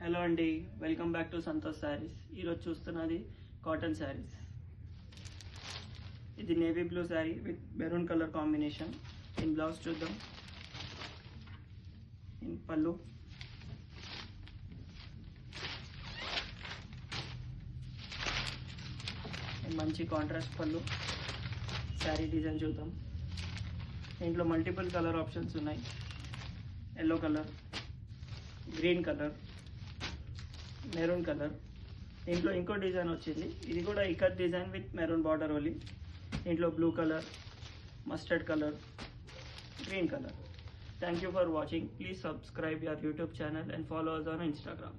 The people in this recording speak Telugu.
హలో అండి, welcome back to Santosh saris. ఈరోజు చూస్తున్నది కాటన్ శారీస్. ఇది navy blue sari with maroon colour combination. In blouse చూద్దాం. ఇన్ పళ్ళు, మంచి కాంట్రాస్ట్ పళ్ళు. శారీ డిజైన్ చూద్దాం. దీంట్లో మల్టిపుల్ కలర్ ఆప్షన్స్ ఉన్నాయి. Yellow colour, green colour, maroon colour. దీంట్లో ఇంకో డిజైన్ వచ్చింది. ఇది కూడా ikat design with maroon border only. దీంట్లో blue colour, mustard colour, green colour. Thank you for watching. Please subscribe your YouTube channel and follow us on Instagram.